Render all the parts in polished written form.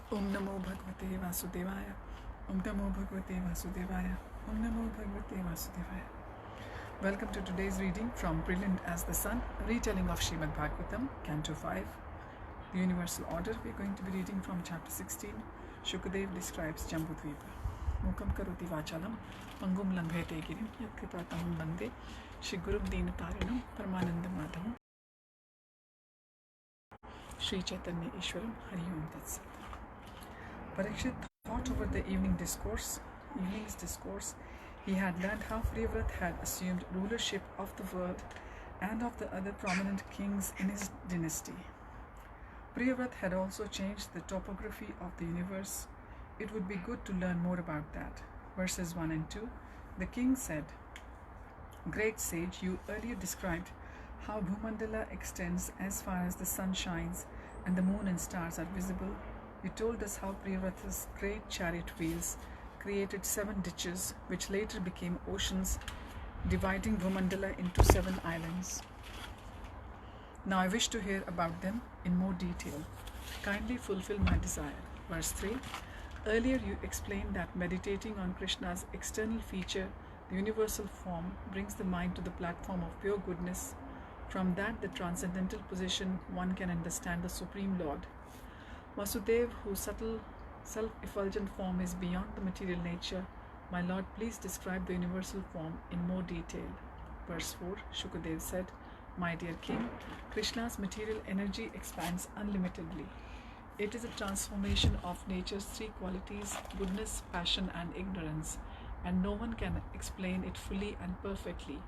Om Namo Bhagavate Vasudevaya. Om Namo Bhagavate Vasudevaya. Om Namo Bhagavate Vasudevaya. Welcome to today's reading from Brilliant as the Sun, Retelling of Srimad Bhagavatam Canto 5, the Universal Order. We are going to be reading from chapter 16. Shukadev describes Jambudvipa. Mukam karoti vachalam, pangum langhete girim, yat kripatamam bande, Shri Gurum Deen Tarinam, Paramananda Madhavam, Shri Chaitanya Ishwaram, Hari Om Tat Sat. Parikshit thought over the evening's discourse. He had learned how Priyavrat had assumed rulership of the world and of the other prominent kings in his dynasty. Priyavrat had also changed the topography of the universe. It would be good to learn more about that. Verses 1 and 2. The king said, "Great sage, you earlier described how Bhumandala extends as far as the sun shines and the moon and stars are visible. You told us how Priyavrata's great chariot wheels created 7 ditches, which later became oceans, dividing Bhumandala into 7 islands. Now I wish to hear about them in more detail. Kindly fulfill my desire." Verse 3. Earlier you explained that meditating on Krishna's external feature, the universal form, brings the mind to the platform of pure goodness. From that, the transcendental position, one can understand the Supreme Lord. Vasudev, whose subtle self-effulgent form is beyond the material nature, my Lord, please describe the universal form in more detail. Verse 4, Shukadev said, "My dear king, Krishna's material energy expands unlimitedly. It is a transformation of nature's 3 qualities, goodness, passion, and ignorance, and no one can explain it fully and perfectly,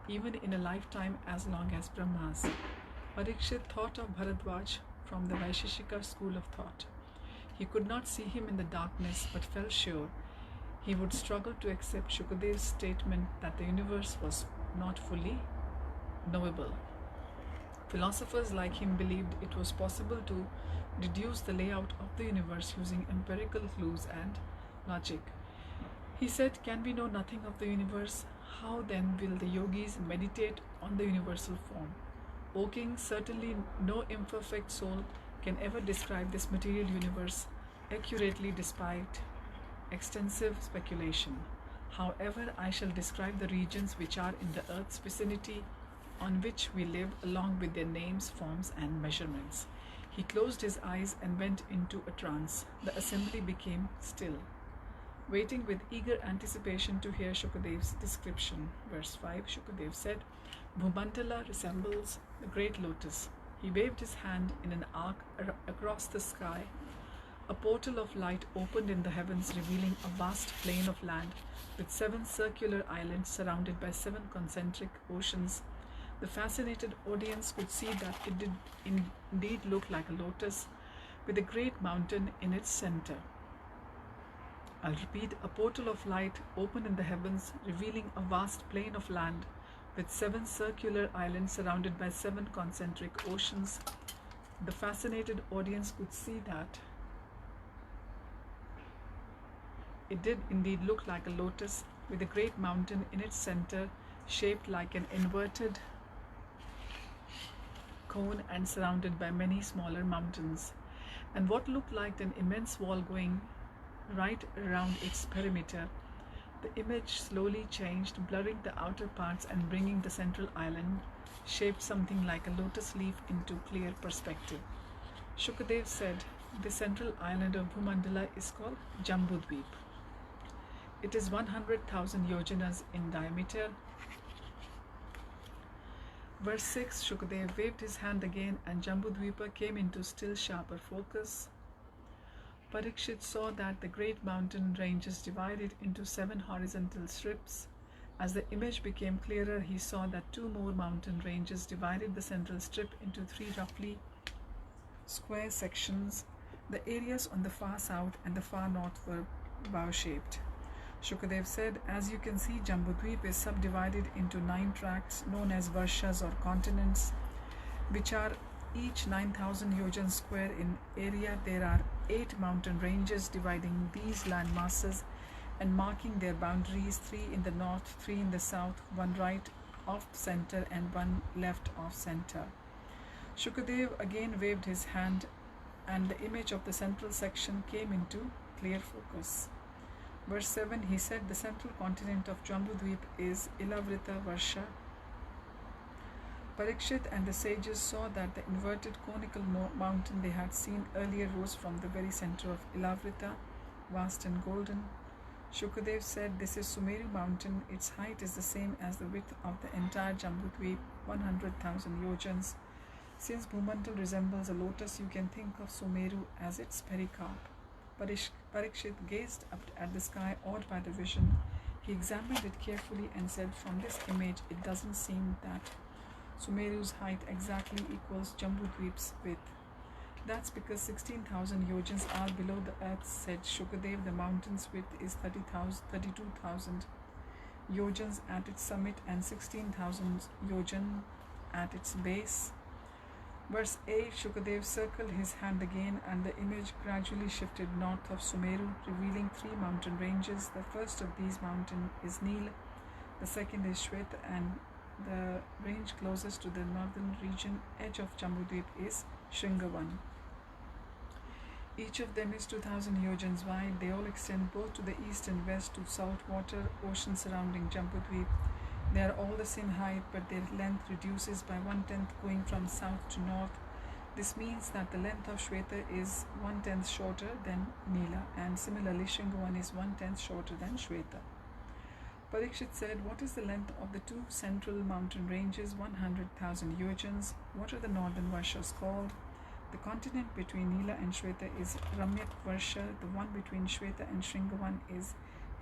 even in a lifetime as long as Brahma's." Parikshit thought of Bharadwaj from the Vaisheshika school of thought. He could not see him in the darkness, but felt sure he would struggle to accept Shukadev's statement that the universe was not fully knowable. Philosophers like him believed it was possible to deduce the layout of the universe using empirical clues and logic. He said, "Can we know nothing of the universe? How then will the yogis meditate on the universal form? O king, certainly no imperfect soul can ever describe this material universe accurately despite extensive speculation. However, I shall describe the regions which are in the earth's vicinity on which we live, along with their names, forms, and measurements." He closed his eyes and went into a trance. The assembly became still, waiting with eager anticipation to hear Shukadev's description. Verse 5, Shukadev said, "Bhumandala resembles the great lotus." He waved his hand in an arc across the sky. A portal of light opened in the heavens, revealing a vast plain of land with 7 circular islands surrounded by 7 concentric oceans. The fascinated audience could see that it did indeed look like a lotus, with a great mountain in its center. I'll repeat, a portal of light opened in the heavens, revealing a vast plain of land with 7 circular islands surrounded by 7 concentric oceans. The fascinated audience could see that it did indeed look like a lotus, with a great mountain in its center, shaped like an inverted cone and surrounded by many smaller mountains, and what looked like an immense wall going right around its perimeter. The image slowly changed, blurring the outer parts and bringing the central island, shaped something like a lotus leaf, into clear perspective. Shukadev said, "The central island of Bhumandala is called Jambudvip. It is 100,000 yojanas in diameter." Verse 6, Shukadev waved his hand again and Jambudvipa came into still sharper focus. Parikshit saw that the great mountain ranges divided into 7 horizontal strips. As the image became clearer, he saw that 2 more mountain ranges divided the central strip into 3 roughly square sections. The areas on the far south and the far north were bow-shaped. Shukadev said, "As you can see, Jambudvip is subdivided into 9 tracts known as varshas or continents, which are each 9,000 yojans square in area. There are 8 mountain ranges dividing these land masses and marking their boundaries, 3 in the north, 3 in the south, 1 right of center and 1 left of center." Shukadev again waved his hand and the image of the central section came into clear focus. Verse 7, he said, the central continent of Jambudvip is Ilavrita Varsha. Parikshit and the sages saw that the inverted conical mountain they had seen earlier rose from the very center of Ilavrita, vast and golden. Shukadev said, this is Sumeru mountain. Its height is the same as the width of the entire Jambudvip, 100,000 yojans. Since Bhumandal resembles a lotus, you can think of Sumeru as its pericarp. Parikshit gazed up at the sky, awed by the vision. He examined it carefully and said, from this image, it doesn't seem that Sumeru's height exactly equals Jambudvip's width. That's because 16,000 yojans are below the earth, said Shukadev. The mountain's width is 32,000 yojans at its summit and 16,000 yojan at its base. Verse 8, Shukadev circled his hand again and the image gradually shifted north of Sumeru, revealing three mountain ranges. The first of these mountains is Nil, the second is Shweta, and the range closest to the northern region edge of Jambudvip is Shringavan. Each of them is 2,000 yojans wide. They all extend both to the east and west to saltwater ocean surrounding Jambudvip. They are all the same height, but their length reduces by 1/10 going from south to north. This means that the length of Shweta is 1/10 shorter than Nila, and similarly Shringavan is 1/10 shorter than Shweta. Parikshit said, what is the length of the two central mountain ranges? 100,000 yojans. What are the northern Varshas called? The continent between Nila and Shweta is Ramyak Varsha. The one between Shweta and Shringavan is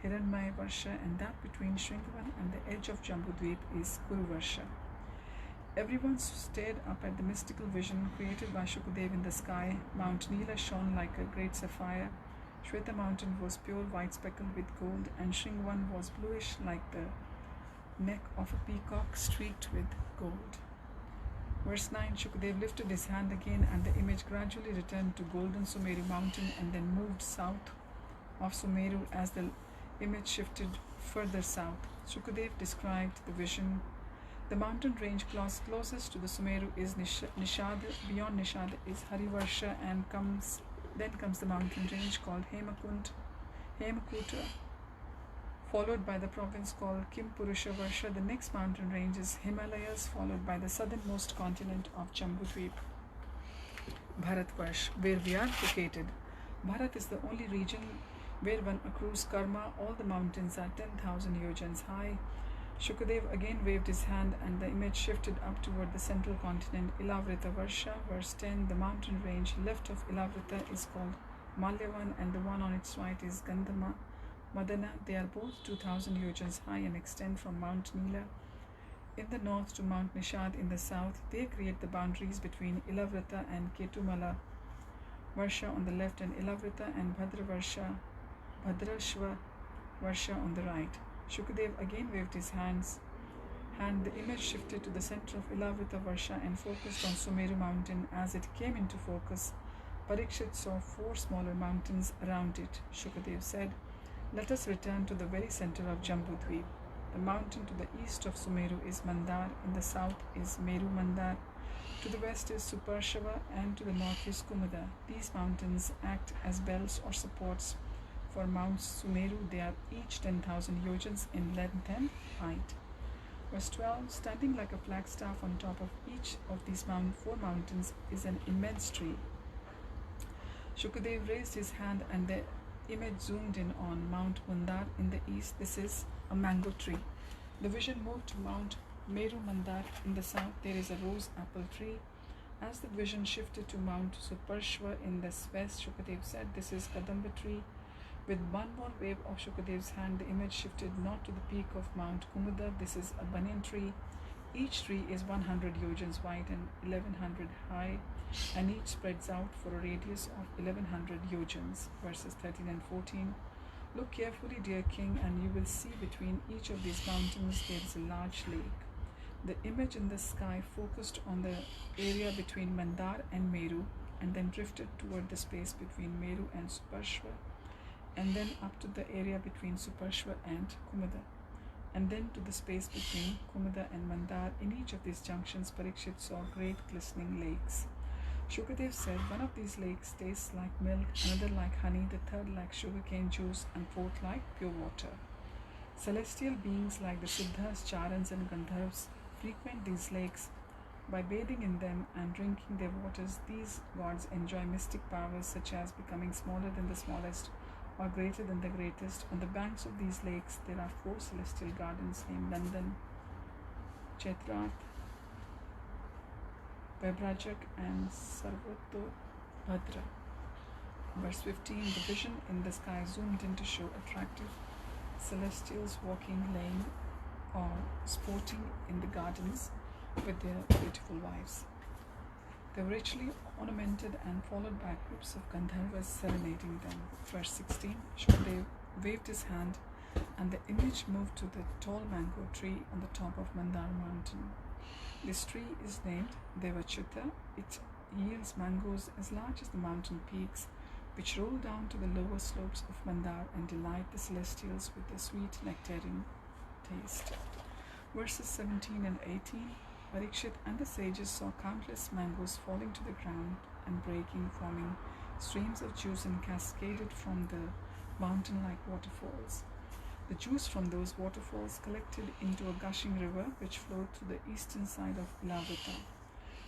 Hiranmaya Varsha, and that between Shringavan and the edge of Jambudvip is Kuru Varsha. Everyone stared up at the mystical vision created by Shukadev in the sky. Mount Nila shone like a great sapphire. Shweta mountain was pure white speckled with gold, and Shringavan was bluish like the neck of a peacock streaked with gold. Verse 9, Shukadev lifted his hand again and the image gradually returned to golden Sumeru mountain and then moved south of Sumeru as the image shifted further south. Shukadev described the vision. The mountain range closest to the Sumeru is Nishad. Beyond Nishad is Harivarsha, and then comes the mountain range called Hemakuta, followed by the province called Kimpurusha Varsha. The next mountain range is Himalayas, followed by the southernmost continent of Jambudvip, Bharatvarsh, where we are located. Bharat is the only region where one accrues karma. All the mountains are 10,000 yojans high. Shukadev again waved his hand and the image shifted up toward the central continent, Ilavrita Varsha. Verse 10, the mountain range left of Ilavrita is called Malyavan, and the one on its right is Gandhama Madana. They are both 2,000 yojans high and extend from Mount Nila in the north to Mount Nishad in the south. They create the boundaries between Ilavrita and Ketumala Varsha on the left, and Ilavrita and Bhadrashva Varsha on the right. Shukadev again waved his hand. The image shifted to the center of Ilavrita Varsha and focused on Sumeru mountain. As it came into focus, Parikshit saw 4 smaller mountains around it. Shukadev said, let us return to the very center of Jambudvip. The mountain to the east of Sumeru is Mandar, in the south is Meru Mandar, to the west is Suparshava, and to the north is Kumada. These mountains act as belts or supports for Mount Sumeru. They are each 10,000 yojans in length and height. Verse 12, standing like a flagstaff on top of each of these 4 mountains is an immense tree. Shukadev raised his hand and the image zoomed in on Mount Mandar in the east. This is a mango tree. The vision moved to Mount Meru Mandar in the south. There is a rose apple tree. As the vision shifted to Mount Suparshva in the west, Shukadev said, this is Kadamba tree. With one more wave of Shukadev's hand, the image shifted not to the peak of Mount Kumada. This is a banyan tree. Each tree is 100 yojans wide and 1100 high, and each spreads out for a radius of 1100 yojans. Verses 13 and 14. Look carefully, dear king, and you will see between each of these mountains there is a large lake. The image in the sky focused on the area between Mandar and Meru, and then drifted toward the space between Meru and Suparshva, and then up to the area between Suparshva and Kumada, and then to the space between Kumada and Mandar. In each of these junctions, Parikshit saw great glistening lakes. Shukadev said, one of these lakes tastes like milk, another like honey, the third like sugarcane juice, and fourth like pure water. Celestial beings like the Siddhas, Charans, and Gandharvas frequent these lakes. By bathing in them and drinking their waters, these gods enjoy mystic powers such as becoming smaller than the smallest or greater than the greatest. On the banks of these lakes, there are 4 celestial gardens named Nandan, Chaitrath, Vaibrajak, and Sarvatobhadra. Verse 15, the vision in the sky zoomed in to show attractive celestials walking, laying, or sporting in the gardens with their beautiful wives. They were richly ornamented and followed by groups of Gandharvas serenading them. Verse 16, Shukadev waved his hand and the image moved to the tall mango tree on the top of Mandar mountain. This tree is named Devachyuta. It yields mangoes as large as the mountain peaks, which roll down to the lower slopes of Mandar and delight the celestials with their sweet nectarine taste. Verses 17 and 18, Parikshit and the sages saw countless mangoes falling to the ground and breaking, forming streams of juice and cascaded from the mountain like waterfalls. The juice from those waterfalls collected into a gushing river which flowed to the eastern side of Ilavrita.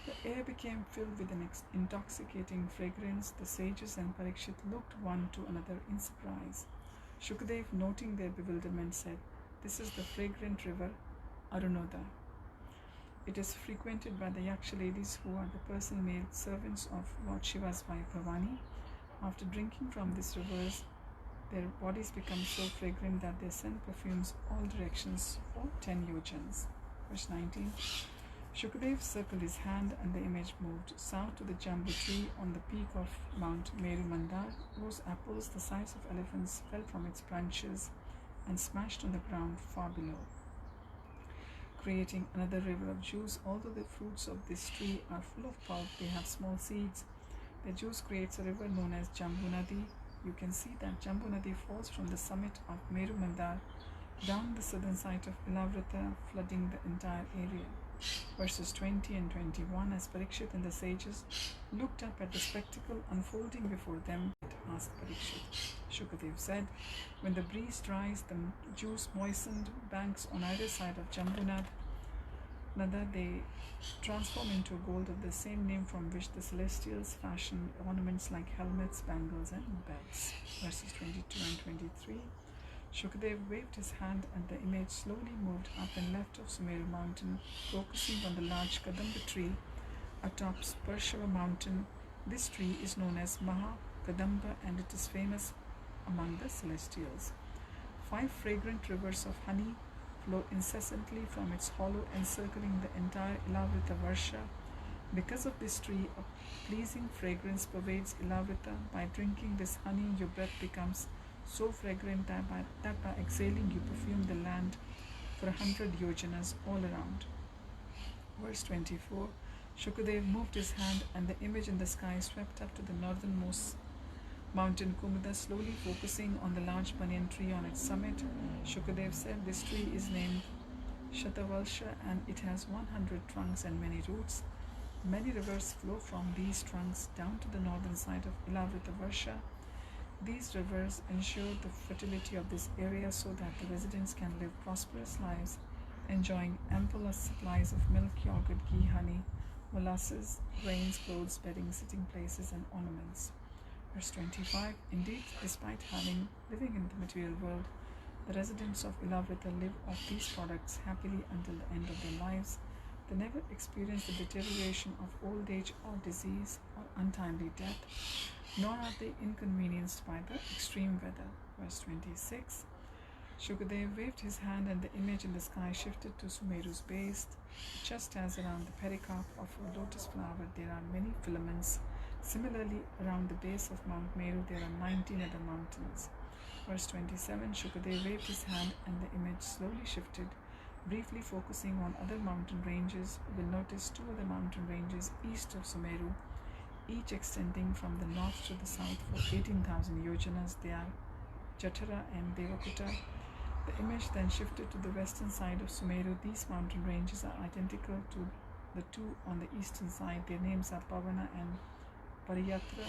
The air became filled with an intoxicating fragrance. The sages and Parikshit looked one to another in surprise. Shukadev, noting their bewilderment, said, "This is the fragrant river Arunoda. It is frequented by the Yaksha ladies, who are the personal maid servants of Lord Shiva's wife Bhavani. After drinking from these rivers, their bodies become so fragrant that their scent perfumes all directions for 10 yojans." Verse 19, Shukadev circled his hand and the image moved. South to the Jambu tree on the peak of Mount Meru Mandar, rose apples the size of elephants fell from its branches and smashed on the ground far below, creating another river of juice. Although the fruits of this tree are full of pulp, they have small seeds. The juice creates a river known as Jambu Nadi. You can see that Jambu Nadi falls from the summit of Meru Mandar down the southern side of Ilavrita, flooding the entire area. Verses 20 and 21, as Parikshit and the sages looked up at the spectacle unfolding before them, asked Parikshit. Shukadev said, "When the breeze dries the juice moistened banks on either side of Jambunad, Nada, they transform into gold of the same name, from which the celestials fashion ornaments like helmets, bangles, and belts." Verses 22 and 23, Shukadev waved his hand and the image slowly moved up and left of Sumeru mountain, focusing on the large Kadamba tree atop Parshava mountain. This tree is known as Maha Kadamba and it is famous among the celestials. 5 fragrant rivers of honey flow incessantly from its hollow, encircling the entire Ilavrita Varsha. Because of this tree, a pleasing fragrance pervades Ilavrita. By drinking this honey, your breath becomes so fragrant that by exhaling you perfume the land for 100 yojanas all around. Verse 24, Shukadev moved his hand and the image in the sky swept up to the northernmost mountain Kumuda, slowly focusing on the large banyan tree on its summit. Shukadev said, "This tree is named Shatavalsha and it has 100 trunks and many roots. Many rivers flow from these trunks down to the northern side of Ilavrita Varsha. These rivers ensure the fertility of this area so that the residents can live prosperous lives, enjoying ample supplies of milk, yogurt, ghee, honey, molasses, grains, clothes, bedding, sitting places, and ornaments." Verse 25, indeed, despite living in the material world, the residents of Ilavrita live off these products happily until the end of their lives. They never experience the deterioration of old age or disease or untimely death, nor are they inconvenienced by the extreme weather. Verse 26, Shukadev waved his hand and the image in the sky shifted to Sumeru's base. Just as around the pericarp of a lotus flower there are many filaments, similarly around the base of Mount Meru there are 19 other mountains. Verse 27, Shukadev waved his hand and the image slowly shifted, briefly focusing on other mountain ranges. You will notice 2 other mountain ranges east of Sumeru, each extending from the north to the south for 18,000 yojanas. They are Jatara and Devakuta. The image then shifted to the western side of Sumeru. These mountain ranges are identical to the 2 on the eastern side. Their names are Pavana and Pariyatra.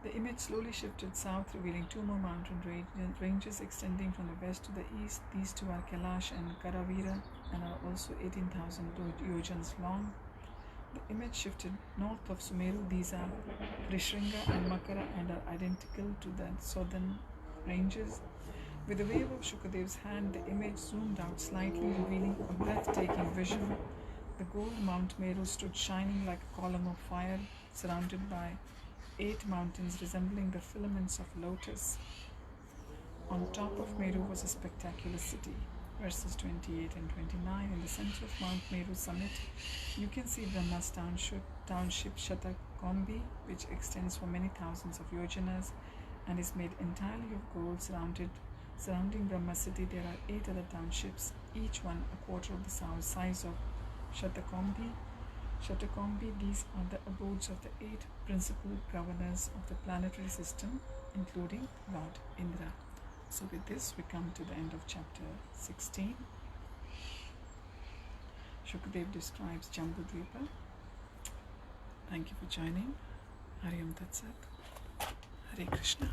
The image slowly shifted south, revealing two more mountain ranges extending from the west to the east. These two are Kailash and Karavira and are also 18,000 yojans long. The image shifted north of Sumeru. These are Rishringa and Makara and are identical to the southern ranges. With the wave of Shukadev's hand, the image zoomed out slightly, revealing a breathtaking vision. The gold Mount Meru stood shining like a column of fire, surrounded by 8 mountains resembling the filaments of lotus. On top of Meru was a spectacular city. Verses 28 and 29. In the center of Mount Meru summit, you can see Brahma's township Shatakombi, which extends for many thousands of yojanas and is made entirely of gold. Surrounding Brahma city, there are 8 other townships, each one a quarter of the size of Shatakombi. These are the abodes of the 8 principal governors of the planetary system, including Lord Indra. So with this, we come to the end of chapter 16. Shukadev describes Jambudvipa. Thank you for joining. Hari Om Tat Sat. Hare Krishna.